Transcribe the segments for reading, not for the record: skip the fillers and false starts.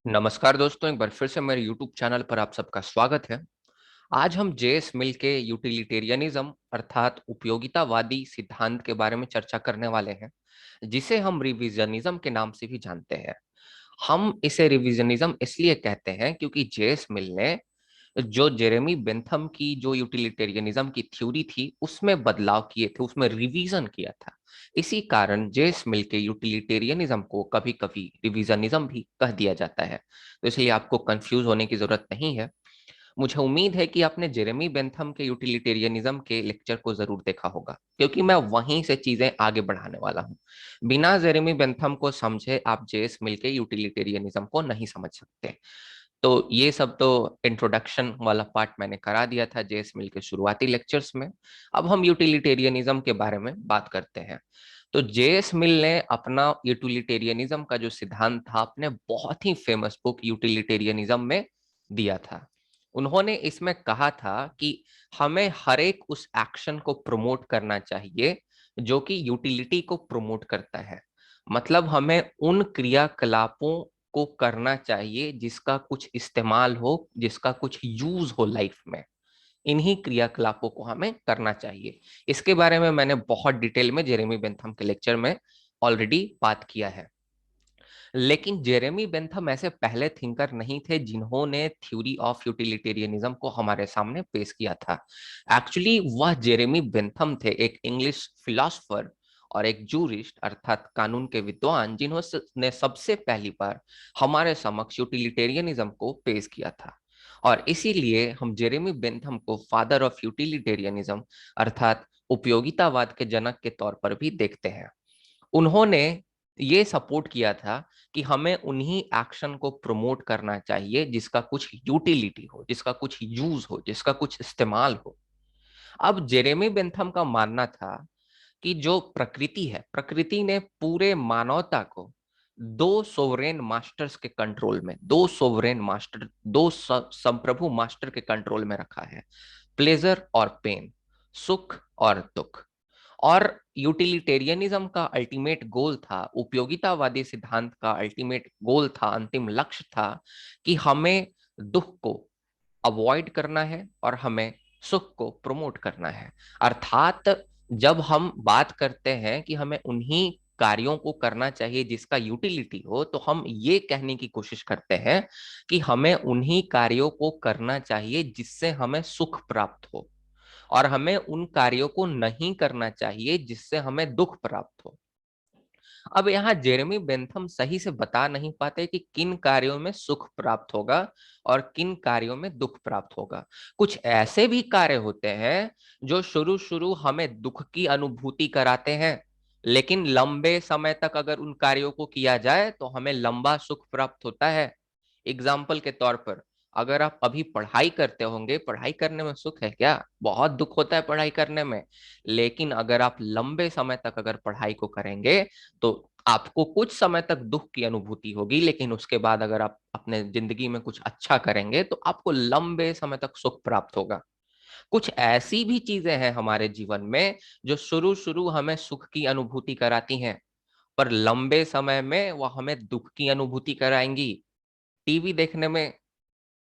नमस्कार दोस्तों, एक बार फिर से मेरे YouTube चैनल पर आप सबका स्वागत है। आज हम जेएस मिल के यूटिलिटेरियनिज्म अर्थात उपयोगितावादी सिद्धांत के बारे में चर्चा करने वाले हैं, जिसे हम रिविजनिज्म के नाम से भी जानते हैं। हम इसे रिविजनिज्म इसलिए कहते हैं क्योंकि जेएस मिल ने जो जेरेमी बेंथम की जो यूटिलिटेरियनिज्म की थ्योरी थी उसमें बदलाव किए थे, उसमें रिवीजन किया था। इसी कारण जेस मिल के यूटिलिटेरियनिज्म को कभी कभी रिविजनिज्म भी कह दिया जाता है। तो इसलिए आपको कंफ्यूज होने की जरूरत नहीं है। मुझे उम्मीद है कि आपने जेरेमी बेंथम के यूटिलिटेरियनिज्म के लेक्चर को जरूर देखा होगा, क्योंकि मैं वहीं से चीजें आगे बढ़ाने वाला हूं। बिना जेरेमी बेंथम को समझे आप जेएस मिल के यूटिलिटेरियनिज्म को नहीं समझ सकते। तो ये सब तो इंट्रोडक्शन वाला पार्ट मैंने करा दिया था जेएस मिल के शुरुआती लेक्चर्स में। अब हम यूटिलिटेरियनिज्म के बारे में बात करते हैं। तो जेएस मिल ने अपना यूटिलिटेरियनिज्म का जो सिद्धांत था अपने बहुत ही फेमस बुक यूटिलिटेरियनिज्म में दिया था। उन्होंने इसमें कहा था कि हमें हर एक उस एक्शन को प्रमोट करना चाहिए जो कि यूटिलिटी को प्रमोट करता है। मतलब हमें उन क्रियाकलापों को करना चाहिए जिसका कुछ इस्तेमाल हो, जिसका कुछ यूज हो लाइफ में। इन्हीं क्रियाकलापों को हमें करना चाहिए। इसके बारे में मैंने बहुत डिटेल में जेरेमी बेंथम के लेक्चर में ऑलरेडी बात किया है। लेकिन जेरेमी बेंथम ऐसे पहले थिंकर नहीं थे जिन्होंने थ्योरी ऑफ यूटिलिटेरियनिज्म को हमारे सामने पेश किया था। एक्चुअली वह जेरेमी बेंथम थे, एक इंग्लिश फिलोसफर और एक जूरिस्ट अर्थात कानून के विद्वान, जिन्होंने सबसे पहली बार हमारे समक्ष यूटिलिटेरियनिज्म को पेश किया था। और इसीलिए हम जेरेमी बेंथम को फादर ऑफ यूटिलिटेरियनिज्म अर्थात उपयोगितावाद के जनक के तौर पर भी देखते हैं। उन्होंने ये सपोर्ट किया था कि हमें उन्हीं एक्शन को प्रमोट करना चाहिए जिसका कुछ यूटिलिटी हो, जिसका कुछ यूज हो, जिसका कुछ इस्तेमाल हो। अब जेरेमी बेंथम का मानना था कि जो प्रकृति है, प्रकृति ने पूरे मानवता को दो सोवरेन मास्टर्स के कंट्रोल में, दो सोवरेन मास्टर, दो संप्रभु मास्टर के कंट्रोल में रखा है। प्लेजर और पेन, सुख और दुख। और यूटिलिटेरियनिज्म का अल्टीमेट गोल था, उपयोगितावादी सिद्धांत का अल्टीमेट गोल था, अंतिम लक्ष्य था कि हमें दुख को अवॉइड करना है और हमें सुख को प्रमोट करना है। अर्थात जब हम बात करते हैं कि हमें उन्हीं कार्यों को करना चाहिए जिसका यूटिलिटी हो, तो हम ये कहने की कोशिश करते हैं कि हमें उन्हीं कार्यों को करना चाहिए जिससे हमें सुख प्राप्त हो, और हमें उन कार्यों को नहीं करना चाहिए जिससे हमें दुख प्राप्त हो। अब यहाँ जेरेमी बेंथम सही से बता नहीं पाते कि किन कार्यों में सुख प्राप्त होगा और किन कार्यों में दुख प्राप्त होगा। कुछ ऐसे भी कार्य होते हैं जो शुरू शुरू हमें दुख की अनुभूति कराते हैं, लेकिन लंबे समय तक अगर उन कार्यों को किया जाए तो हमें लंबा सुख प्राप्त होता है। एग्जाम्पल के तौर पर, अगर आप अभी पढ़ाई करते होंगे, पढ़ाई करने में सुख है क्या? बहुत दुख होता है पढ़ाई करने में। लेकिन अगर आप लंबे समय तक अगर पढ़ाई को करेंगे तो आपको कुछ समय तक दुख की अनुभूति होगी, लेकिन उसके बाद अगर आप अपने जिंदगी में कुछ अच्छा करेंगे तो आपको लंबे समय तक सुख प्राप्त होगा। कुछ ऐसी भी चीजें हैं हमारे जीवन में जो शुरू शुरू हमें सुख की अनुभूति कराती हैं, पर लंबे समय में वह हमें दुख की अनुभूति कराएंगी। टीवी देखने में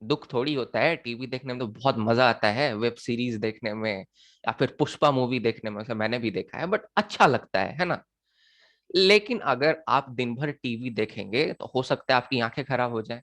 दुख थोड़ी होता है, टीवी देखने में तो बहुत मजा आता है, वेब सीरीज देखने में या फिर पुष्पा मूवी देखने में, उसे मैंने भी देखा है, बट अच्छा लगता है ना। लेकिन अगर आप दिन भर टीवी देखेंगे तो हो सकता है आपकी आंखें खराब हो जाए।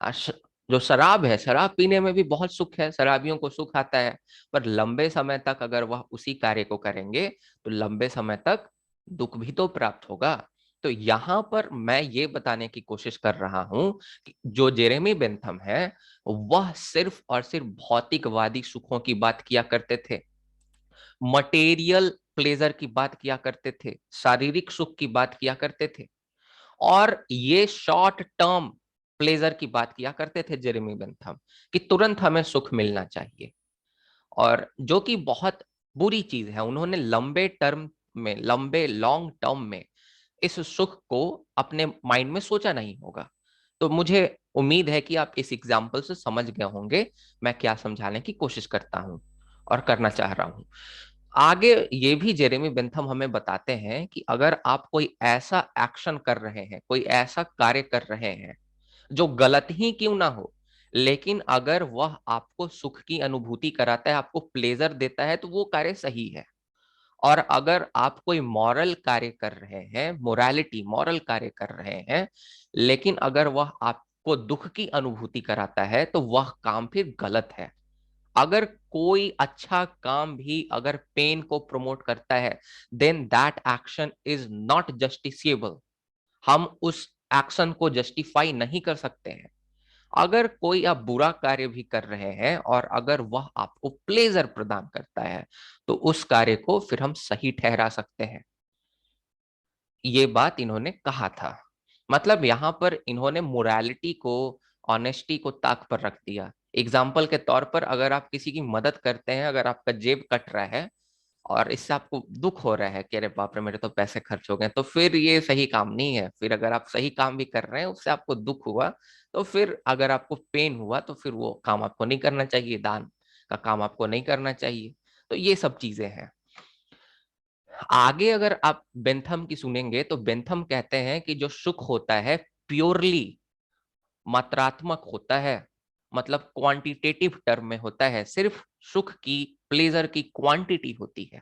अश- जो शराब है, शराब पीने में भी बहुत सुख है, शराबियों को सुख आता है, पर लंबे समय तक अगर वह उसी कार्य को करेंगे तो लंबे समय तक दुख भी तो प्राप्त होगा। तो यहां पर मैं ये बताने की कोशिश कर रहा हूं कि जो जेरेमी बेंथम है वह सिर्फ और सिर्फ भौतिकवादी सुखों की बात किया करते थे, मटेरियल प्लेजर की बात किया करते थे, शारीरिक सुख की बात किया करते थे, और ये शॉर्ट टर्म प्लेजर की बात किया करते थे जेरेमी बेंथम, कि तुरंत हमें सुख मिलना चाहिए। और जो कि बहुत बुरी चीज है, उन्होंने लंबे टर्म में, लंबे लॉन्ग टर्म में इस सुख को अपने माइंड में सोचा नहीं होगा। तो मुझे उम्मीद है कि आप इस एग्जाम्पल से समझ गए होंगे मैं क्या समझाने की कोशिश करता हूं और करना चाह रहा हूं। आगे ये भी जेरेमी बेंथम हमें बताते हैं कि अगर आप कोई ऐसा एक्शन कर रहे हैं, कोई ऐसा कार्य कर रहे हैं जो गलत ही क्यों ना हो, लेकिन अगर वह आपको सुख की अनुभूति कराता है, आपको प्लेजर देता है, तो वो कार्य सही है। और अगर आप कोई मॉरल कार्य कर रहे हैं, मोरालिटी मॉरल कार्य कर रहे हैं, लेकिन अगर वह आपको दुख की अनुभूति कराता है, तो वह काम फिर गलत है। अगर कोई अच्छा काम भी अगर पेन को प्रमोट करता है, then that action is not justiciable. हम उस एक्शन को जस्टिफाई नहीं कर सकते हैं। अगर कोई आप बुरा कार्य भी कर रहे हैं और अगर वह आपको प्लेजर प्रदान करता है, तो उस कार्य को फिर हम सही ठहरा सकते हैं। ये बात इन्होंने कहा था। मतलब यहां पर इन्होंने मोरालिटी को, ऑनेस्टी को ताक पर रख दिया। एग्जाम्पल के तौर पर, अगर आप किसी की मदद करते हैं, अगर आपका जेब कट रहा है और इससे आपको दुख हो रहा है कि अरे बाप रे मेरे तो पैसे खर्च हो गए, तो फिर ये सही काम नहीं है। फिर अगर आप सही काम भी कर रहे हैं, उससे आपको दुख हुआ, तो फिर अगर आपको पेन हुआ, तो फिर वो काम आपको नहीं करना चाहिए, दान का काम आपको नहीं करना चाहिए। तो ये सब चीजें हैं। आगे अगर आप बेंथम की सुनेंगे, तो बेंथम कहते हैं कि जो सुख होता है प्योरली मात्रात्मक होता है, मतलब क्वांटिटेटिव टर्म में होता है। सिर्फ सुख की, प्लेजर की क्वांटिटी होती है,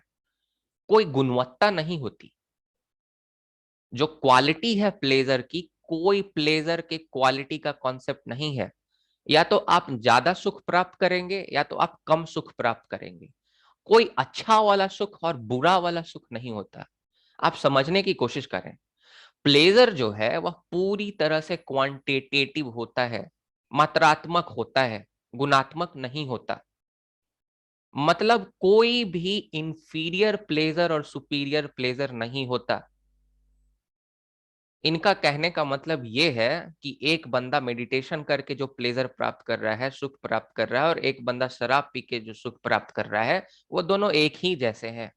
कोई गुणवत्ता नहीं होती। जो क्वालिटी है प्लेजर की, कोई प्लेजर के क्वालिटी का कॉन्सेप्ट नहीं है। या तो आप ज्यादा सुख प्राप्त करेंगे या तो आप कम सुख प्राप्त करेंगे। कोई अच्छा वाला सुख और बुरा वाला सुख नहीं होता। आप समझने की कोशिश करें। प्लेजर जो है वह पूरी तरह से क्वांटिटेटिव होता है, मात्रात्मक होता है, गुणात्मक नहीं होता। मतलब कोई भी इंफीरियर प्लेजर और सुपीरियर प्लेजर नहीं होता। इनका कहने का मतलब ये है कि एक बंदा मेडिटेशन करके जो प्लेजर प्राप्त कर रहा है, सुख प्राप्त कर रहा है, और एक बंदा शराब पी के जो सुख प्राप्त कर रहा है, वो दोनों एक ही जैसे हैं।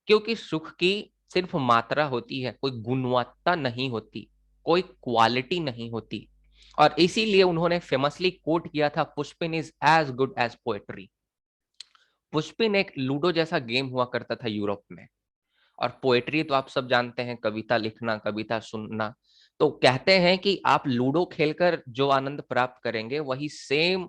क्योंकि सुख की सिर्फ मात्रा होती है, कोई गुणवत्ता नहीं होती, कोई क्वालिटी नहीं होती। और इसीलिए उन्होंने फेमसली कोट किया था, pushpin is as good as poetry. Pushpin एक लूडो जैसा गेम हुआ करता था यूरोप में। और पोएट्री तो आप सब जानते हैं, कविता लिखना, कविता सुनना। तो कहते हैं कि आप लूडो खेलकर जो आनंद प्राप्त करेंगे, वही सेम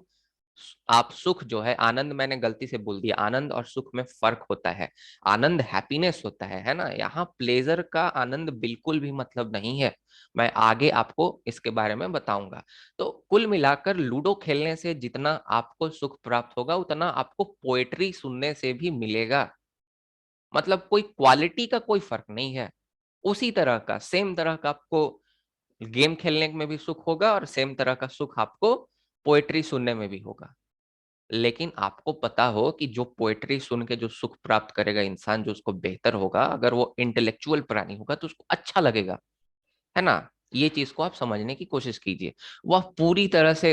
आप सुख जो है, आनंद मैंने गलती से बोल दिया, आनंद और सुख में फर्क होता है। आनंद हैप्पीनेस होता है ना। यहाँ प्लेजर का आनंद बिल्कुल भी मतलब नहीं है। मैं आगे आपको इसके बारे में बताऊंगा। तो कुल मिलाकर लूडो खेलने से जितना आपको सुख प्राप्त होगा, उतना आपको पोएट्री सुनने से भी मिलेगा। मतलब कोई क्वालिटी का कोई फर्क नहीं है। उसी तरह का, सेम तरह का आपको गेम खेलने में भी सुख होगा और सेम तरह का सुख आपको पोएट्री सुनने में भी होगा। लेकिन आपको पता हो कि जो पोएट्री सुन के जो सुख प्राप्त करेगा इंसान, जो उसको बेहतर होगा, अगर वो इंटेलेक्चुअल प्राणी होगा, तो उसको अच्छा लगेगा, है ना। ये चीज को आप समझने की कोशिश कीजिए। वह पूरी तरह से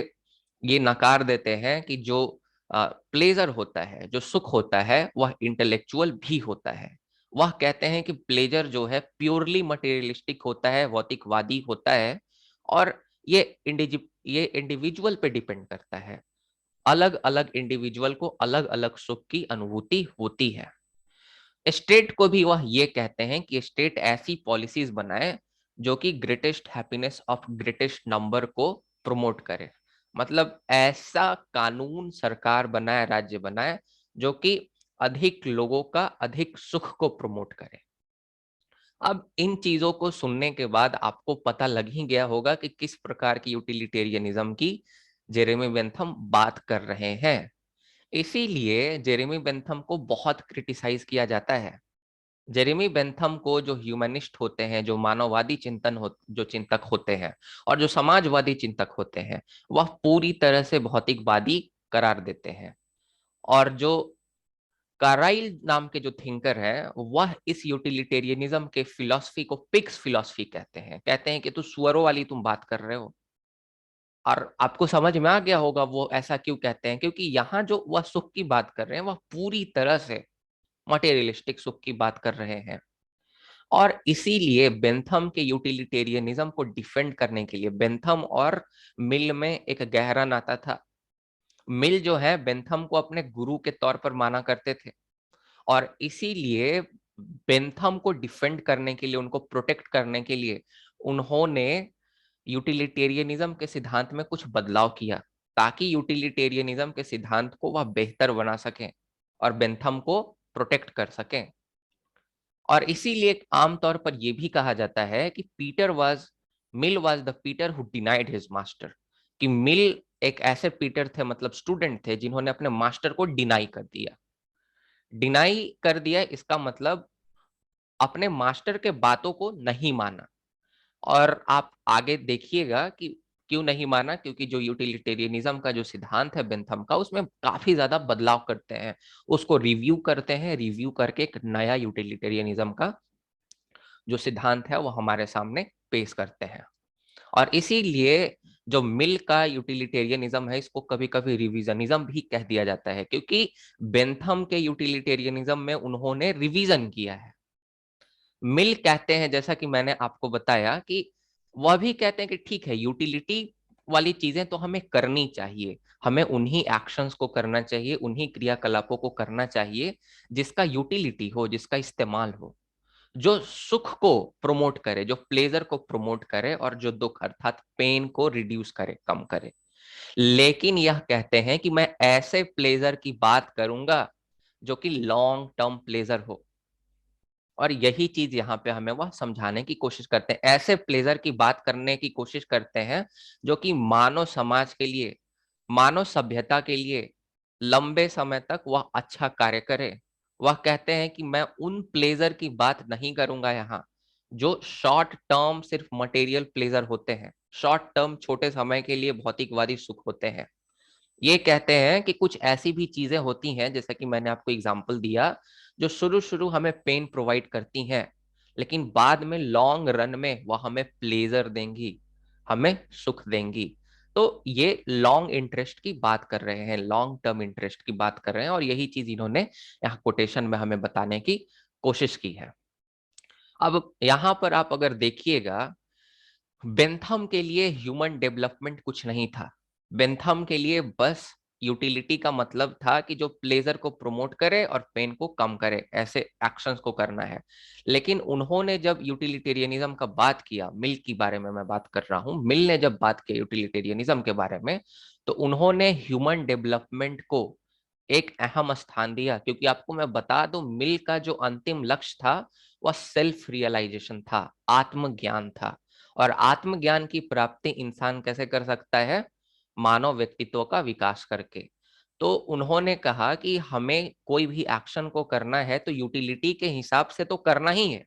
ये नकार देते हैं कि जो प्लेजर होता है, जो सुख होता है, वह इंटेलेक्चुअल भी होता है। वह कहते हैं कि प्लेजर जो है प्योरली मटेरियलिस्टिक होता है, भौतिकवादी होता है। और ये ये इंडिविजुअल पे डिपेंड करता है। अलग अलग इंडिविजुअल को अलग अलग सुख की अनुभूति होती है। स्टेट को भी वह ये कहते हैं कि स्टेट ऐसी पॉलिसीज बनाए जो कि greatest happiness of greatest number को प्रमोट करे। मतलब ऐसा कानून सरकार बनाए, राज्य बनाए, जो कि अधिक लोगों का अधिक सुख को प्रमोट करे। अब इन चीजों को सुनने के बाद आपको पता लग ही गया होगा कि किस प्रकार की यूटिलिटेरियनिज्म की जेरेमी बेंथम बात कर रहे हैं। इसीलिए जेरेमी बेंथम को बहुत क्रिटिसाइज किया जाता है। जेरेमी बेंथम को जो ह्यूमनिस्ट होते हैं, जो मानववादी जो चिंतक होते हैं और जो समाजवादी चिंतक होते हैं, वह पूरी तरह से भौतिकवादी करार देते हैं। और जो काराइल नाम के जो थिंकर है, वह इस यूटिलिटेरियनिज्म के फिलॉसफी को पिग्स फिलॉसफी कहते हैं। कहते हैं कि तू सुअरों वाली तुम बात कर रहे हो। और आपको समझ में आ गया होगा वो ऐसा क्यों कहते हैं, क्योंकि यहाँ जो वह सुख की बात कर रहे हैं, वह पूरी तरह से मटेरियलिस्टिक सुख की बात कर रहे हैं। और इसीलिए बेंथम के यूटिलिटेरियनिज्म को डिफेंड करने के लिए, बेंथम और मिल में एक गहरा नाता था। मिल जो है बेंथम को अपने गुरु के तौर पर माना करते थे। और इसीलिए बेंथम को डिफेंड करने के लिए, उनको प्रोटेक्ट करने के लिए, उन्होंने यूटिलिटेरियनिज्म के सिद्धांत में कुछ बदलाव किया ताकि यूटिलिटेरियनिज्म के सिद्धांत को वह बेहतर बना सकें और बेंथम को प्रोटेक्ट कर सकें। और इसीलिए आमतौर पर यह भी कहा जाता है कि Mill was the Peter who denied his master, कि मिल एक ऐसे पीटर थे, मतलब स्टूडेंट थे, जिन्होंने अपने मास्टर को डिनाई कर दिया। डिनाई कर दिया इसका मतलब अपने मास्टर के बातों को नहीं माना। और आप आगे देखिएगा कि क्यों नहीं माना, क्योंकि जो यूटिलिटेरियनिज्म का जो सिद्धांत है बेंथम का, उसमें काफी ज्यादा बदलाव करते हैं, उसको रिव्यू करते हैं, रिव्यू करके एक नया यूटिलिटेरियनिज्म का जो सिद्धांत है वो हमारे सामने पेश करते हैं। और इसीलिए जो मिल का यूटिलिटेरियनिज्म है, इसको कभी कभी रिविजनिज्म भी कह दिया जाता है, क्योंकि बेंथम के यूटिलिटेरियनिज्म में उन्होंने रिवीजन किया है। मिल कहते हैं, जैसा कि मैंने आपको बताया, कि वह भी कहते हैं कि ठीक है, यूटिलिटी वाली चीजें तो हमें करनी चाहिए, हमें उन्हीं एक्शंस को करना चाहिए, उन्हीं क्रियाकलापों को करना चाहिए जिसका यूटिलिटी हो, जिसका इस्तेमाल हो, जो सुख को प्रमोट करे, जो प्लेजर को प्रमोट करे, और जो दुख अर्थात पेन को रिड्यूस करे, कम करे। लेकिन यह कहते हैं कि मैं ऐसे प्लेजर की बात करूंगा जो कि लॉन्ग टर्म प्लेजर हो। और यही चीज यहाँ पे हमें वह समझाने की कोशिश करते हैं, ऐसे प्लेजर की बात करने की कोशिश करते हैं जो कि मानव समाज के लिए, मानव सभ्यता के लिए लंबे समय तक वह अच्छा कार्य करे। वह कहते हैं कि मैं उन प्लेजर की बात नहीं करूंगा यहाँ जो शॉर्ट टर्म सिर्फ मटेरियल प्लेजर होते हैं, शॉर्ट टर्म छोटे समय के लिए भौतिकवादी सुख होते हैं। ये कहते हैं कि कुछ ऐसी भी चीजें होती हैं, जैसा कि मैंने आपको एग्जांपल दिया, जो शुरू शुरू हमें पेन प्रोवाइड करती हैं, लेकिन बाद में लॉन्ग रन में वह हमें प्लेजर देंगी, हमें सुख देंगी। तो ये लॉन्ग इंटरेस्ट की बात कर रहे हैं, लॉन्ग टर्म इंटरेस्ट की बात कर रहे हैं, और यही चीज इन्होंने यहाँ कोटेशन में हमें बताने की कोशिश की है। अब यहाँ पर आप अगर देखिएगा, बेंथम के लिए ह्यूमन डेवलपमेंट कुछ नहीं था। बेंथम के लिए बस यूटिलिटी का मतलब था कि जो प्लेजर को प्रमोट करे और पेन को कम करे, ऐसे एक्शंस को करना है। लेकिन उन्होंने जब यूटिलिटेरियनिज्म का बात किया, मिल के बारे में मैं बात कर रहा हूं, मिल ने जब बात की यूटिलिटेरियनिज्म के बारे में, तो उन्होंने ह्यूमन डेवलपमेंट को एक अहम स्थान दिया। क्योंकि आपको मैं बता दूं, मिल का जो अंतिम लक्ष्य था वह सेल्फ रियलाइजेशन था, आत्मज्ञान था। और आत्मज्ञान की प्राप्ति इंसान कैसे कर सकता है? मानव व्यक्तित्व का विकास करके। तो उन्होंने कहा कि हमें कोई भी एक्शन को करना है तो यूटिलिटी के हिसाब से तो करना ही है,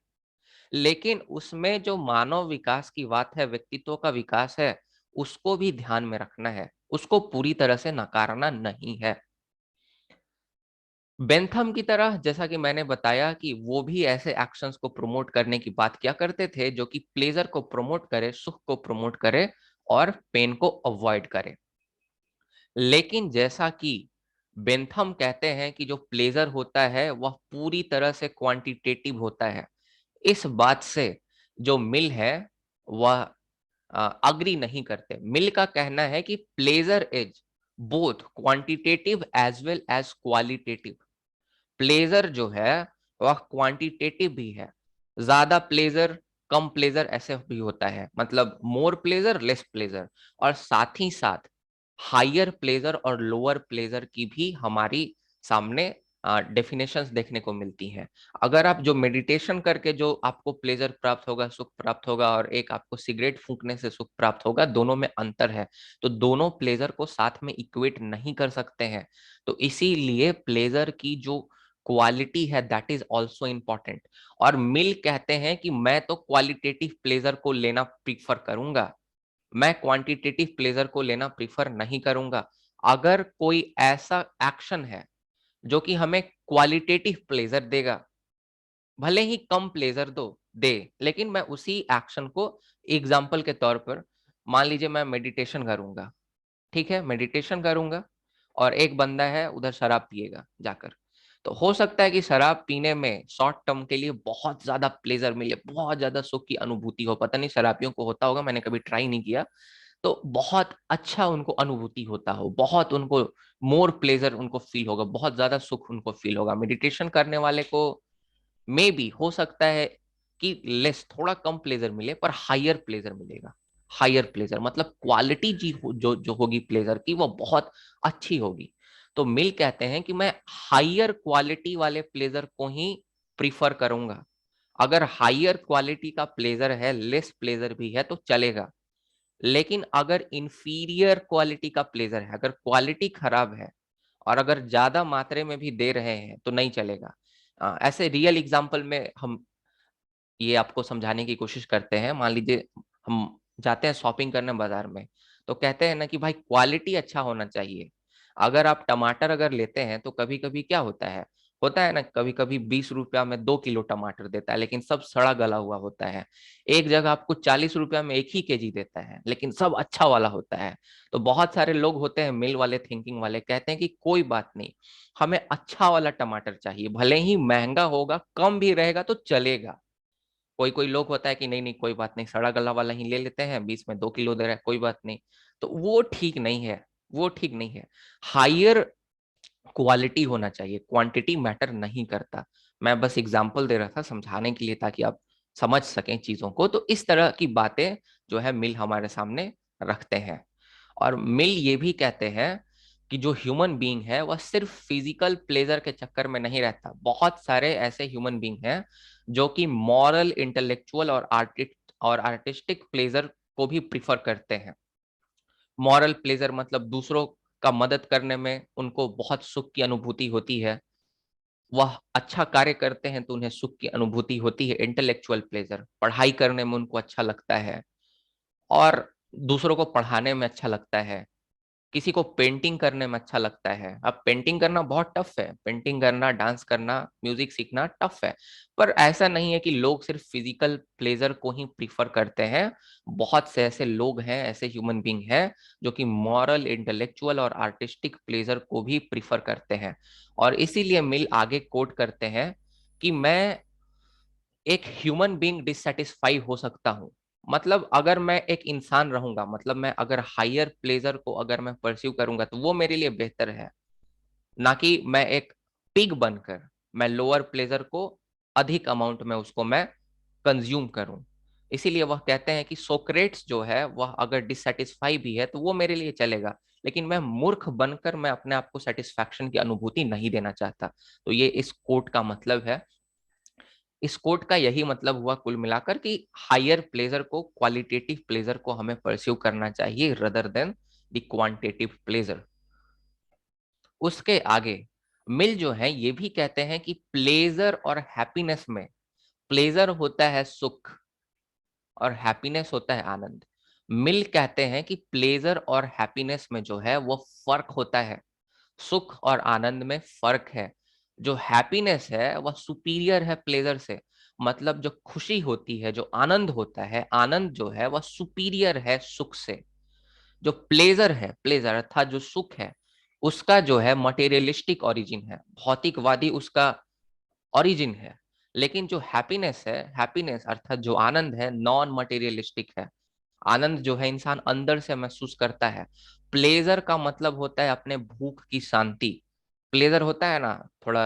लेकिन उसमें जो मानव विकास की बात है, व्यक्तित्व का विकास है, उसको भी ध्यान में रखना है, उसको पूरी तरह से नकारना नहीं है। बेंथम की तरह, जैसा कि मैंने बताया, कि वो भी ऐसे एक्शंस को प्रमोट करने की बात क्या करते थे जो कि प्लेजर को प्रमोट करे, सुख को प्रमोट करे और पेन को अवॉइड करे। लेकिन जैसा कि बेंथम कहते हैं कि जो प्लेजर होता है वह पूरी तरह से क्वांटिटेटिव होता है, इस बात से जो मिल है वह अग्री नहीं करते। मिल का कहना है कि pleasure is both quantitative as well as qualitative. Pleasure जो है वह क्वांटिटेटिव भी है, ज्यादा प्लेजर, कम प्लेजर ऐसे भी होता है, मतलब मोर प्लेजर लेस प्लेजर। और साथ ही साथ हायर प्लेजर और लोअर प्लेजर की भी हमारी सामने डेफिनेशंस देखने को मिलती हैं। अगर आप जो मेडिटेशन करके जो आपको प्लेजर प्राप्त होगा, सुख प्राप्त होगा, और एक आपको सिगरेट फूंकने से सुख प्राप्त होगा, दोनों में अंतर है। तो दोनों प्लेजर को साथ में इक्वेट नहीं कर सकते हैं। तो इसीलिए प्लेजर की जो क्वालिटी है दैट इज ऑल्सो इम्पॉर्टेंट। और मिल कहते हैं कि मैं तो क्वालिटेटिव प्लेजर को लेना प्रीफर करूंगा, मैं क्वांटिटेटिव प्लेजर को लेना प्रीफर नहीं करूंगा। अगर कोई ऐसा एक्शन है जो कि हमें क्वालिटेटिव प्लेजर देगा, भले ही कम प्लेजर दे, लेकिन मैं उसी एक्शन को, एग्जाम्पल के तौर पर मान लीजिए मैं मेडिटेशन करूंगा, ठीक है, मेडिटेशन करूंगा, और एक बंदा है उधर शराब पिएगा जाकर। तो हो सकता है कि शराब पीने में शॉर्ट टर्म के लिए बहुत ज्यादा प्लेजर मिले, बहुत ज्यादा सुख की अनुभूति हो, पता नहीं शराबियों को होता होगा, मैंने कभी ट्राई नहीं किया। तो बहुत अच्छा उनको अनुभूति होता हो, बहुत उनको मोर प्लेजर उनको फील होगा, बहुत ज्यादा सुख उनको फील होगा। मेडिटेशन करने वाले को मे बी हो सकता है कि लेस, थोड़ा कम प्लेजर मिले, पर हायर प्लेजर मिलेगा, हायर प्लेजर मतलब क्वालिटी जो होगी प्लेजर की वो बहुत अच्छी होगी। तो मिल कहते हैं कि मैं हायर क्वालिटी वाले प्लेजर को ही प्रीफर करूंगा। अगर हायर क्वालिटी का प्लेजर है, लेस प्लेजर भी है तो चलेगा, लेकिन अगर इंफीरियर क्वालिटी का प्लेजर है, अगर क्वालिटी खराब है और अगर ज्यादा मात्रा में भी दे रहे हैं तो नहीं चलेगा। ऐसे रियल एग्जांपल में हम ये आपको समझाने की कोशिश करते हैं। मान लीजिए हम जाते हैं शॉपिंग करने बाजार में, तो कहते हैं ना कि भाई क्वालिटी अच्छा होना चाहिए। अगर आप टमाटर अगर लेते हैं तो कभी कभी क्या होता है ना, कभी कभी 20 रुपया में 2 किलो टमाटर देता है, लेकिन सब सड़ा गला हुआ होता है। एक जगह आपको 40 रुपया में 1 ही केजी देता है, लेकिन सब अच्छा वाला होता है। तो बहुत सारे लोग होते हैं मिल वाले, थिंकिंग वाले, कहते हैं कि कोई बात नहीं, हमें अच्छा वाला टमाटर चाहिए, भले ही महंगा होगा, कम भी रहेगा तो चलेगा। कोई कोई लोग होता है कि नहीं नहीं कोई बात नहीं, सड़ा गला वाला ही ले लेते हैं, 20 में 2 किलो दे रहा है, कोई बात नहीं। तो वो ठीक नहीं है, वो ठीक नहीं है। हायर क्वालिटी होना चाहिए, क्वांटिटी मैटर नहीं करता। मैं बस एग्जांपल दे रहा था समझाने के लिए, ताकि आप समझ सकें चीजों को। तो इस तरह की बातें जो है मिल हमारे सामने रखते हैं। और मिल ये भी कहते हैं कि जो ह्यूमन बीइंग है वह सिर्फ फिजिकल प्लेजर के चक्कर में नहीं रहता। बहुत सारे ऐसे ह्यूमन बीइंग हैं जो कि मॉरल, इंटेलेक्चुअल और आर्टिस्टिक प्लेजर को भी प्रिफर करते हैं। मॉरल प्लेजर मतलब दूसरों का मदद करने में उनको बहुत सुख की अनुभूति होती है, वह अच्छा कार्य करते हैं तो उन्हें सुख की अनुभूति होती है। इंटेलेक्चुअल प्लेजर, पढ़ाई करने में उनको अच्छा लगता है और दूसरों को पढ़ाने में अच्छा लगता है। किसी को पेंटिंग करने में अच्छा लगता है। अब पेंटिंग करना बहुत टफ है, पेंटिंग करना, डांस करना, म्यूजिक सीखना टफ है। पर ऐसा नहीं है कि लोग सिर्फ फिजिकल प्लेजर को ही प्रीफर करते हैं। बहुत से ऐसे लोग हैं, ऐसे ह्यूमन बींग हैं जो कि मॉरल, इंटेलेक्चुअल और आर्टिस्टिक प्लेजर को भी प्रीफर करते हैं। और इसीलिए मिल आगे कोट करते हैं कि मैं एक ह्यूमन बीइंग डिससेटिस्फाई हो सकता हूं। मतलब अगर मैं एक इंसान रहूंगा, मतलब मैं अगर हायर प्लेजर को अगर मैं परस्यू करूंगा तो वो मेरे लिए बेहतर है, ना कि मैं एक पिग बनकर मैं लोअर प्लेजर को अधिक अमाउंट में उसको मैं कंज्यूम करूं। इसीलिए वह कहते हैं कि सोक्रेट्स जो है वह अगर डिससेटिस्फाई भी है तो वो मेरे लिए चलेगा, लेकिन मैं मूर्ख बनकर मैं अपने आप को सेटिस्फैक्शन की अनुभूति नहीं देना चाहता। तो ये इस कोट का मतलब है। इस कोट का यही मतलब हुआ कुल मिलाकर कि हायर प्लेजर को, क्वालिटेटिव प्लेजर को हमें परस्यू करना चाहिए rather than the quantitative pleasure. उसके आगे मिल जो है ये भी कहते हैं कि प्लेजर और हैप्पीनेस में, प्लेजर होता है सुख और हैप्पीनेस होता है आनंद। मिल कहते हैं कि प्लेजर और हैप्पीनेस में जो है वो फर्क होता है, सुख और आनंद में फर्क है। जो हैप्पीनेस है वह सुपीरियर है प्लेजर से। मतलब जो खुशी होती है, जो आनंद होता है, आनंद जो है वह सुपीरियर है सुख से। जो प्लेजर है, प्लेजर अर्थात जो सुख है, उसका जो है मटेरियलिस्टिक ओरिजिन है, भौतिकवादी उसका ओरिजिन है। लेकिन जो हैप्पीनेस है, हैप्पीनेस अर्थात जो आनंद है, नॉन मटेरियलिस्टिक है। आनंद जो है इंसान अंदर से महसूस करता है। प्लेजर का मतलब होता है अपने भूख की शांति। प्लेजर होता है ना, थोड़ा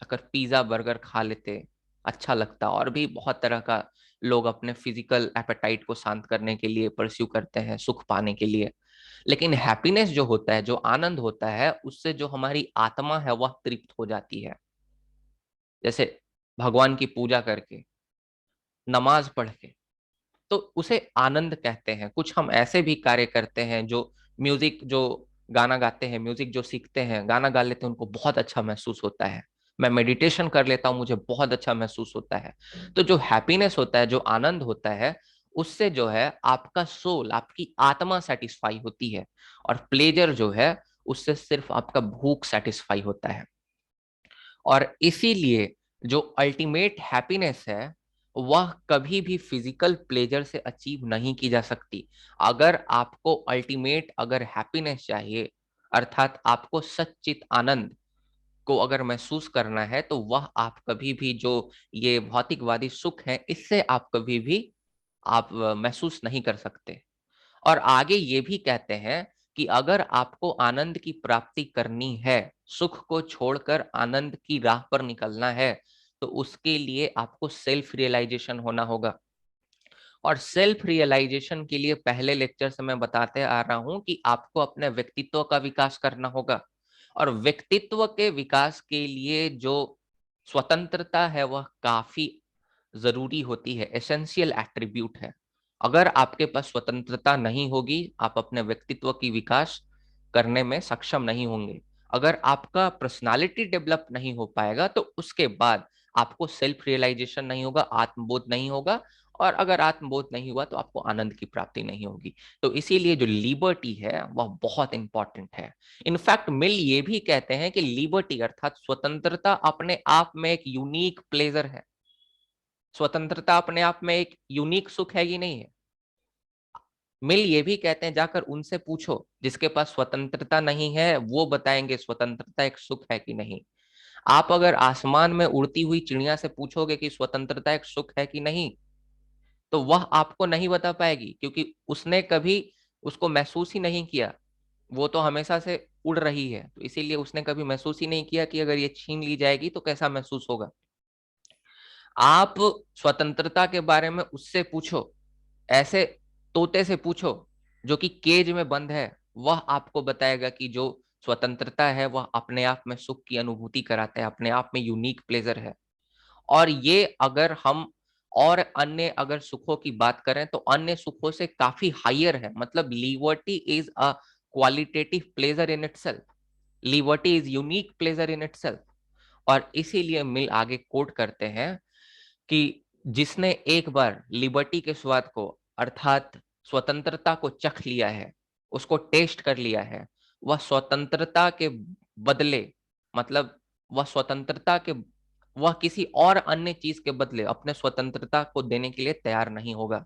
अगर पिज्जा बर्गर खा लेते अच्छा लगता। और भी बहुत तरह का लोग अपने फिजिकल एपेटाइट को शांत करने के लिए परस्यू करते हैं, सुख पाने के लिए। लेकिन हैप्पीनेस जो होता है, जो आनंद होता है, उससे जो हमारी आत्मा है वह तृप्त हो जाती है। जैसे भगवान की पूजा करके, नमाज पढ़ के, तो उसे आनंद कहते हैं। कुछ हम ऐसे भी कार्य करते हैं जो म्यूजिक, जो गाना गाते हैं, म्यूजिक जो सीखते हैं, गाना गा लेते हैं, उनको बहुत अच्छा महसूस होता है। मैं मेडिटेशन कर लेता हूँ, मुझे बहुत अच्छा महसूस होता है। तो जो हैप्पीनेस होता है, जो आनंद होता है, उससे जो है आपका सोल, आपकी आत्मा सेटिस्फाई होती है। और प्लेजर जो है उससे सिर्फ आपका भूख सेटिस्फाई होता है। और इसीलिए जो अल्टीमेट हैप्पीनेस है वह कभी भी फिजिकल प्लेजर से अचीव नहीं की जा सकती। अगर आपको अल्टीमेट अगर हैप्पीनेस चाहिए, अर्थात आपको सच्चित आनंद को अगर महसूस करना है, तो वह आप कभी भी जो ये भौतिकवादी सुख है इससे आप कभी भी आप महसूस नहीं कर सकते। और आगे ये भी कहते हैं कि अगर आपको आनंद की प्राप्ति करनी है, सुख को छोड़कर आनंद की राह पर निकलना है, तो उसके लिए आपको सेल्फ रियलाइजेशन होना होगा। और सेल्फ रियलाइजेशन के लिए पहले लेक्चर से मैं बताते आ रहा हूं कि आपको अपने व्यक्तित्व का विकास करना होगा, और व्यक्तित्व के विकास के लिए जो स्वतंत्रता है वह काफी जरूरी होती है, एसेंशियल एट्रीब्यूट है। अगर आपके पास स्वतंत्रता नहीं होगी, आप अपने व्यक्तित्व की विकास करने में सक्षम नहीं होंगे। अगर आपका पर्सनालिटी डेवलप नहीं हो पाएगा तो उसके बाद आपको सेल्फ रियलाइजेशन नहीं होगा, आत्मबोध नहीं होगा, और अगर आत्मबोध नहीं हुआ तो आपको आनंद की प्राप्ति नहीं होगी। तो इसीलिए जो लिबर्टी है वह बहुत इंपॉर्टेंट है। इनफैक्ट मिल ये भी कहते हैं कि लिबर्टी अर्थात स्वतंत्रता अपने आप में एक यूनिक प्लेजर है। स्वतंत्रता अपने आप में एक यूनिक सुख है कि नहीं है? मिल ये भी कहते हैं, जाकर उनसे पूछो जिसके पास स्वतंत्रता नहीं है, वो बताएंगे स्वतंत्रता एक सुख है कि नहीं। आप अगर आसमान में उड़ती हुई चिड़िया से पूछोगे कि स्वतंत्रता एक सुख है कि नहीं, तो वह आपको नहीं बता पाएगी, क्योंकि उसने कभी उसको महसूस ही नहीं किया। वो तो हमेशा से उड़ रही है, तो इसीलिए उसने कभी महसूस ही नहीं किया कि अगर ये छीन ली जाएगी तो कैसा महसूस होगा। आप स्वतंत्रता के बारे में उससे पूछो, ऐसे तोते से पूछो जो कि केज में बंद है, वह आपको बताएगा कि जो स्वतंत्रता है वह अपने आप में सुख की अनुभूति कराता है, अपने आप में यूनिक प्लेजर है। और ये अगर हम और अन्य अगर सुखों की बात करें तो अन्य सुखों से काफी हायर है। मतलब liberty is a qualitative pleasure in itself, liberty is unique pleasure in itself. और इसीलिए मिल आगे कोट करते हैं कि जिसने एक बार लिबर्टी के स्वाद को अर्थात स्वतंत्रता को चख लिया है, उसको टेस्ट कर लिया है, वह स्वतंत्रता के बदले, मतलब वह स्वतंत्रता के वह किसी और अन्य चीज के बदले अपने स्वतंत्रता को देने के लिए तैयार नहीं होगा।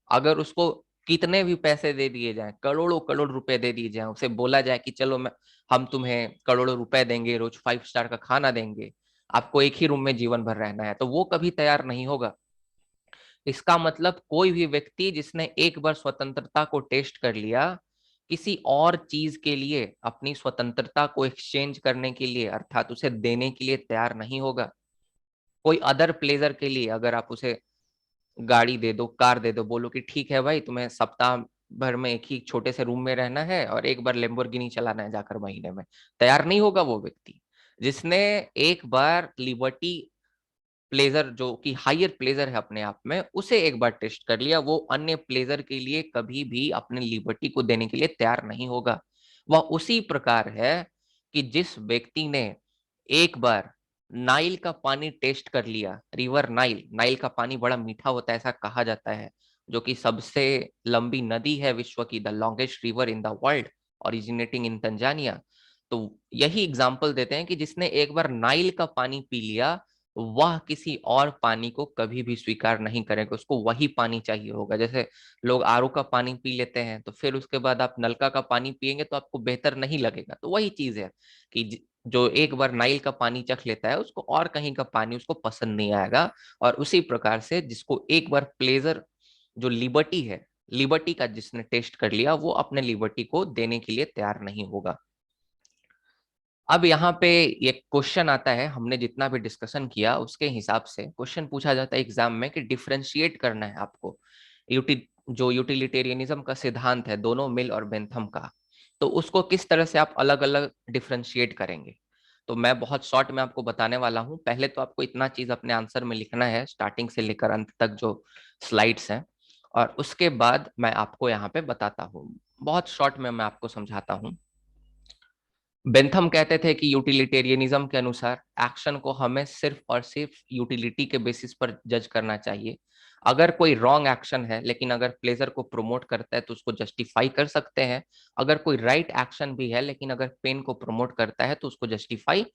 अगर उसको कितने भी पैसे दे दिए जाएं, करोड़ों करोड़ रुपए दे दिए जाएं, उसे बोला जाए कि चलो मैं हम तुम्हें करोड़ों रुपए देंगे, रोज 5 स्टार का खाना देंगे, आपको एक ही रूम में जीवन भर रहना है, तो वो कभी तैयार नहीं होगा। इसका मतलब कोई भी व्यक्ति जिसने एक बार स्वतंत्रता को टेस्ट कर लिया, किसी और चीज के लिए अपनी स्वतंत्रता को एक्सचेंज करने के लिए अर्थात उसे देने के लिए तैयार नहीं होगा। कोई अदर प्लेजर के लिए अगर आप उसे गाड़ी दे दो, कार दे दो, बोलो कि ठीक है भाई, तुम्हें सप्ताह भर में एक ही छोटे से रूम में रहना है और एक बार लेम्बोर्गिनी चलाना है जाकर महीने में, तैयार नहीं होगा वो व्यक्ति। जिसने एक बार लिबर्टी प्लेजर जो कि हायर प्लेजर है अपने आप में, उसे एक बार टेस्ट कर लिया, वो अन्य प्लेजर के लिए कभी भी अपने लिबर्टी को देने के लिए तैयार नहीं होगा। वह उसी प्रकार है कि जिस व्यक्ति ने एक बार नाइल का पानी टेस्ट कर लिया, रिवर नाइल, नाइल का पानी बड़ा मीठा होता है ऐसा कहा जाता है, जो कि सबसे लंबी नदी है विश्व की, the longest river in the world, originating in Tanzania. तो यही एग्जाम्पल देते हैं कि जिसने एक बार नाइल का पानी पी लिया, वह किसी और पानी को कभी भी स्वीकार नहीं करेगा, उसको वही पानी चाहिए होगा। जैसे लोग आरओ का पानी पी लेते हैं तो फिर उसके बाद आप नलका का पानी पिएंगे तो आपको बेहतर नहीं लगेगा, तो वही चीज है कि जो एक बार नाइल का पानी चख लेता है उसको और कहीं का पानी उसको पसंद नहीं आएगा। और उसी प्रकार से जिसको एक बार प्लेजर, जो लिबर्टी है, लिबर्टी का जिसने टेस्ट कर लिया, वो अपने लिबर्टी को देने के लिए तैयार नहीं होगा। अब यहाँ पे ये क्वेश्चन आता है, हमने जितना भी डिस्कशन किया उसके हिसाब से क्वेश्चन पूछा जाता है एग्जाम में कि डिफरेंशिएट करना है आपको जो यूटिलिटेरियनिज्म का सिद्धांत है दोनों मिल और बेंथम का, तो उसको किस तरह से आप अलग अलग डिफरेंशिएट करेंगे। तो मैं बहुत शॉर्ट में आपको बताने वाला हूँ। पहले तो आपको इतना चीज अपने आंसर में लिखना है, स्टार्टिंग से लेकर अंत तक जो स्लाइड्स हैं, और उसके बाद मैं आपको यहाँ पे बताता हूँ। बहुत शॉर्ट में मैं आपको समझाता हूँ। बेंथम कहते थे कि यूटिलिटेरियनिज्म के अनुसार एक्शन को हमें सिर्फ और सिर्फ यूटिलिटी के बेसिस पर जज करना चाहिए। अगर कोई रॉन्ग एक्शन है लेकिन अगर प्लेजर को प्रमोट करता है तो उसको जस्टिफाई कर सकते हैं। अगर कोई राइट एक्शन भी है लेकिन अगर पेन को प्रमोट करता है तो उसको जस्टिफाई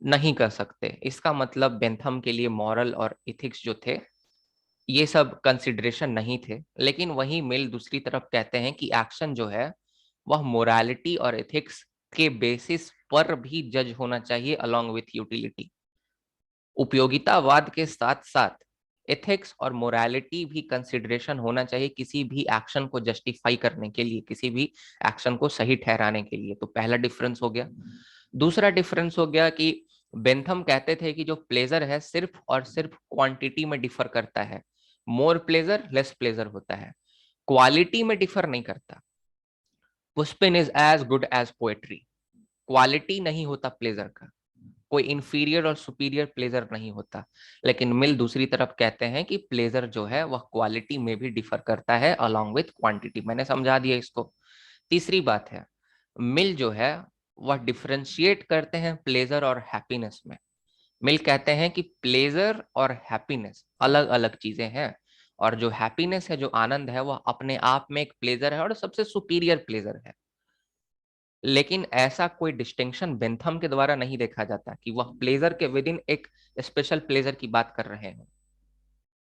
नहीं कर सकते। इसका मतलब बेंथम के लिए मॉरल और इथिक्स जो थे ये सब कंसिडरेशन नहीं थे। लेकिन वही मिल दूसरी तरफ कहते हैं कि एक्शन जो है वह मोरालिटी और एथिक्स के बेसिस पर भी जज होना चाहिए अलोंग विथ यूटिलिटी। उपयोगितावाद के साथ साथ एथिक्स और मोरालिटी भी कंसिडरेशन होना चाहिए किसी भी एक्शन को जस्टिफाई करने के लिए, किसी भी एक्शन को सही ठहराने के लिए। तो पहला डिफरेंस हो गया। दूसरा डिफरेंस हो गया कि बेंथम कहते थे कि जो प्लेजर है सिर्फ और सिर्फ क्वांटिटी में डिफर करता है। मोर प्लेजर लेस प्लेजर होता है, क्वालिटी में डिफर नहीं करता। Pushpin is as good as poetry, quality नहीं होता प्लेजर का, कोई इंफीरियर और सुपीरियर प्लेजर नहीं होता। लेकिन मिल दूसरी तरफ कहते हैं कि प्लेजर जो है वह क्वालिटी में भी डिफर करता है अलोंग विथ क्वांटिटी। मैंने समझा दिया इसको। तीसरी बात है, मिल जो है वह डिफरेंशिएट करते हैं प्लेजर और हैप्पीनेस में। मिल कहते हैं कि प्लेजर और हैप्पीनेस अलग अलग चीजें हैं, और जो हैप्पीनेस है, जो आनंद है, वह अपने आप में एक प्लेजर है और सबसे सुपीरियर प्लेजर है। लेकिन ऐसा कोई डिस्टिंक्शन बेंथम के द्वारा नहीं देखा जाता कि वह प्लेजर के विद इन एक स्पेशल प्लेजर की बात कर रहे हैं।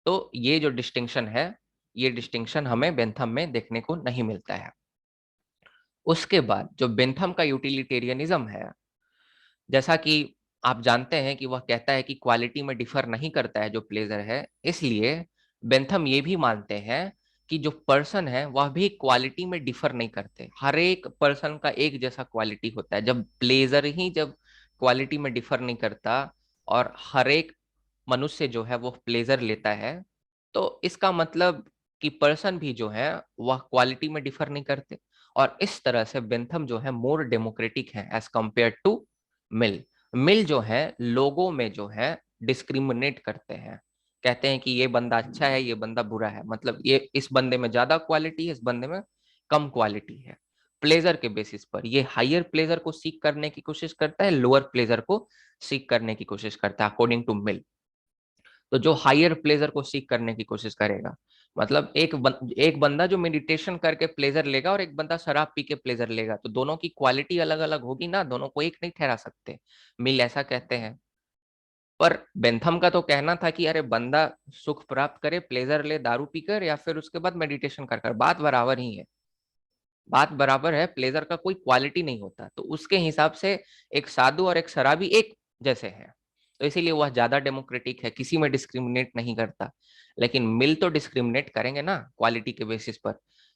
तो ये जो डिस्टिंक्शन है, ये डिस्टिंक्शन हमें बेंथम में देखने को नहीं मिलता है। उसके बाद जो बेंथम का यूटिलिटेरियनिज्म है, जैसा कि आप जानते हैं कि वह कहता है कि क्वालिटी में डिफर नहीं करता है जो प्लेजर है, इसलिए बेंथम ये भी मानते हैं कि जो पर्सन है वह भी क्वालिटी में डिफर नहीं करते। हर एक पर्सन का एक जैसा क्वालिटी होता है। जब प्लेजर ही जब क्वालिटी में डिफर नहीं करता और हर एक मनुष्य जो है वो प्लेजर लेता है, तो इसका मतलब कि पर्सन भी जो है वह क्वालिटी में डिफर नहीं करते। और इस तरह से बेंथम जो है मोर डेमोक्रेटिक है एज कंपेयर टू मिल। मिल जो है लोगों में जो है डिस्क्रिमिनेट करते हैं, कहते हैं कि ये बंदा अच्छा है, ये बंदा बुरा है, मतलब ये इस बंदे में ज्यादा क्वालिटी है, इस बंदे में कम क्वालिटी है। प्लेजर के बेसिस पर ये हायर प्लेजर को सीख करने की कोशिश करता है, लोअर प्लेजर को सीख करने की कोशिश करता है अकॉर्डिंग टू मिल। तो जो हायर प्लेजर को सीख करने की कोशिश करेगा, मतलब एक बंदा जो मेडिटेशन करके प्लेजर लेगा और एक बंदा शराब पी के प्लेजर लेगा, तो दोनों की क्वालिटी अलग अलग होगी ना, दोनों को एक नहीं ठहरा सकते। मिल ऐसा कहते हैं। पर बेंथम का तो कहना था कि अरे बंदा सुख प्राप्त करे, प्लेजर ले दारू पीकर या फिर उसके बाद मेडिटेशन कर कर, बात बराबर ही है। बात बराबर है, प्लेजर का कोई क्वालिटी नहीं होता। तो उसके हिसाब से एक साधु और एक शराबी एक जैसे हैं, तो इसीलिए वह ज्यादा डेमोक्रेटिक है, किसी में डिस्क्रिमिनेट नहीं करता। लेकिन मिल तो डिस्क्रिमिनेट करेंगे ना क्वालिटी के बेसिस पर।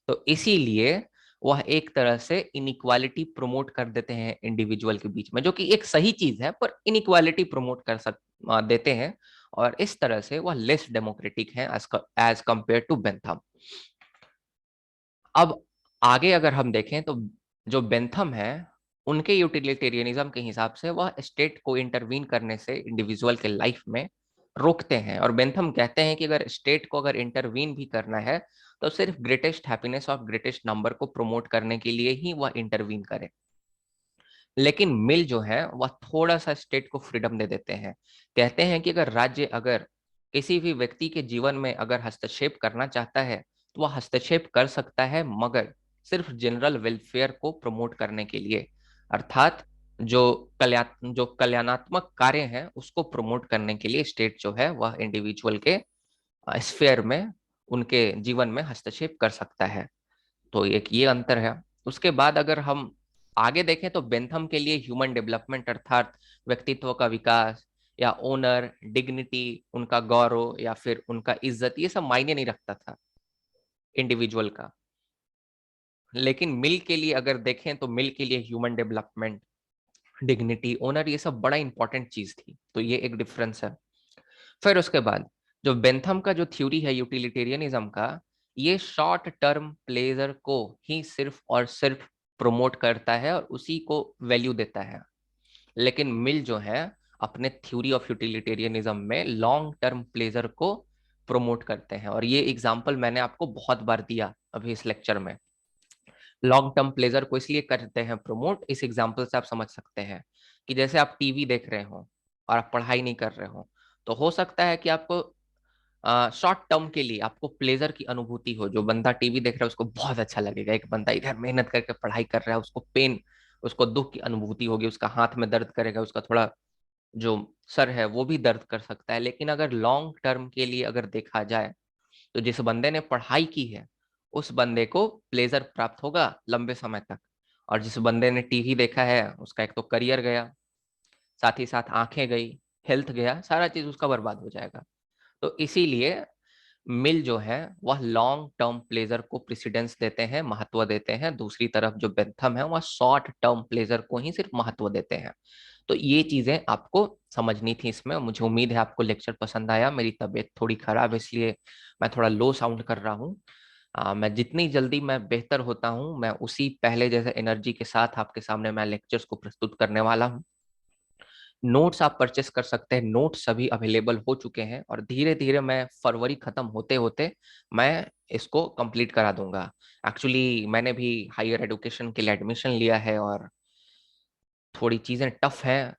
तो इसीलिए वह एक तरह से इनइक्वालिटी प्रमोट कर देते हैं इंडिविजुअल के बीच में, जो कि एक सही चीज है, पर इनइक्वालिटी प्रमोट देते हैं। और इस तरह से वह लेस डेमोक्रेटिक है एज कंपेयर टू बेंथम। अब आगे अगर हम देखें तो जो बेंथम है, उनके यूटिलिटेरियनिज्म के हिसाब से वह स्टेट को इंटरवीन करने से इंडिविजुअल के लाइफ में रोकते हैं। और बेंथम कहते हैं कि अगर स्टेट को अगर इंटरवीन भी करना है तो सिर्फ greatest happiness of greatest number को प्रमोट करने के लिए ही वह इंटरवीन करे। लेकिन मिल जो है वह थोड़ा सा स्टेट को फ्रीडम दे देते हैं। कहते हैं कि अगर राज्य अगर किसी भी व्यक्ति के जीवन में अगर हस्तक्षेप करना चाहता है तो वह हस्तक्षेप कर सकता है, मगर सिर्फ जनरल वेलफेयर को प्रमोट करने के लिए, अर्थात जो कल्याणात्मक कार्य हैं उसको प्रमोट करने के लिए स्टेट जो है वह इंडिविजुअल के स्फेयर में, उनके जीवन में हस्तक्षेप कर सकता है। तो एक ये अंतर है। उसके बाद अगर हम आगे देखें तो बेंथम के लिए ह्यूमन डेवलपमेंट अर्थात व्यक्तित्व का विकास या ओनर डिग्निटी, उनका गौरव या फिर उनका इज्जत, ये सब मायने नहीं रखता था इंडिविजुअल का। लेकिन मिल के लिए अगर देखें तो मिल के लिए ह्यूमन डेवलपमेंट, डिग्निटी, ओनर, ये सब बड़ा इंपॉर्टेंट चीज थी। तो ये एक डिफरेंस है। फिर उसके बाद जो बेंथम का जो थ्योरी है यूटिलिटेरियनिज्म का, ये शॉर्ट टर्म प्लेजर को ही सिर्फ और सिर्फ प्रमोट करता है और उसी को वैल्यू देता है। लेकिन मिल जो है अपने थ्योरी ऑफ यूटिलिटेरियनिज्म में लॉन्ग टर्म प्लेजर को प्रमोट करते हैं। और ये एग्जांपल मैंने आपको बहुत बार दिया अभी इस लेक्चर में। लॉन्ग टर्म प्लेजर को इसलिए करते हैं प्रमोट, इस एग्जांपल से आप समझ सकते हैं कि जैसे आप टीवी देख रहे हो और आप पढ़ाई नहीं कर रहे हो, तो हो सकता है कि आपको शॉर्ट टर्म के लिए आपको प्लेजर की अनुभूति हो। जो बंदा टीवी देख रहा है उसको बहुत अच्छा लगेगा, एक बंदा इधर मेहनत करके पढ़ाई कर रहा है उसको पेन, उसको दुख की अनुभूति होगी, उसका हाथ में दर्द करेगा, उसका थोड़ा जो सर है वो भी दर्द कर सकता है। लेकिन अगर लॉन्ग टर्म के लिए अगर देखा जाए तो जिस बंदे ने पढ़ाई की है उस बंदे को प्लेजर प्राप्त होगा लंबे समय तक। और जिस बंदे ने टीवी देखा है उसका एक तो करियर गया, साथ ही साथ आंखें गई, हेल्थ गया, सारा चीज उसका बर्बाद हो जाएगा। तो इसीलिए मिल जो है वह लॉन्ग टर्म प्लेजर को प्रेसिडेंस देते हैं, महत्व देते हैं। दूसरी तरफ जो बेंथम है वह शॉर्ट टर्म प्लेजर को ही सिर्फ महत्व देते हैं। तो ये चीजें आपको समझनी थी इसमें। मुझे उम्मीद है आपको लेक्चर पसंद आया। मेरी तबीयत थोड़ी खराब है इसलिए मैं थोड़ा लो साउंड कर रहा हूँ। मैं जितनी जल्दी मैं बेहतर होता हूँ, मैं उसी पहले जैसे एनर्जी के साथ आपके सामने मैं लेक्चर्स को प्रस्तुत करने वाला हूँ। नोट्स आप परचेस कर सकते हैं, नोट्स सभी अवेलेबल हो चुके हैं और धीरे धीरे मैं फरवरी खत्म होते होते मैं इसको कंप्लीट करा दूंगा। एक्चुअली मैंने भी हायर एजुकेशन के लिए एडमिशन लिया है और थोड़ी चीज़ें टफ हैं।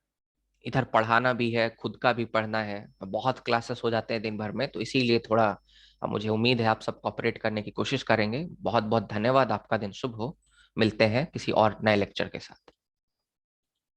इधर पढ़ाना भी है, खुद का भी पढ़ना है, बहुत क्लासेस हो जाते हैं दिन भर में, तो इसीलिए थोड़ा मुझे उम्मीद है आप सब कॉपरेट करने की कोशिश करेंगे। बहुत बहुत धन्यवाद। आपका दिन शुभ हो। मिलते हैं किसी और नए लेक्चर के साथ।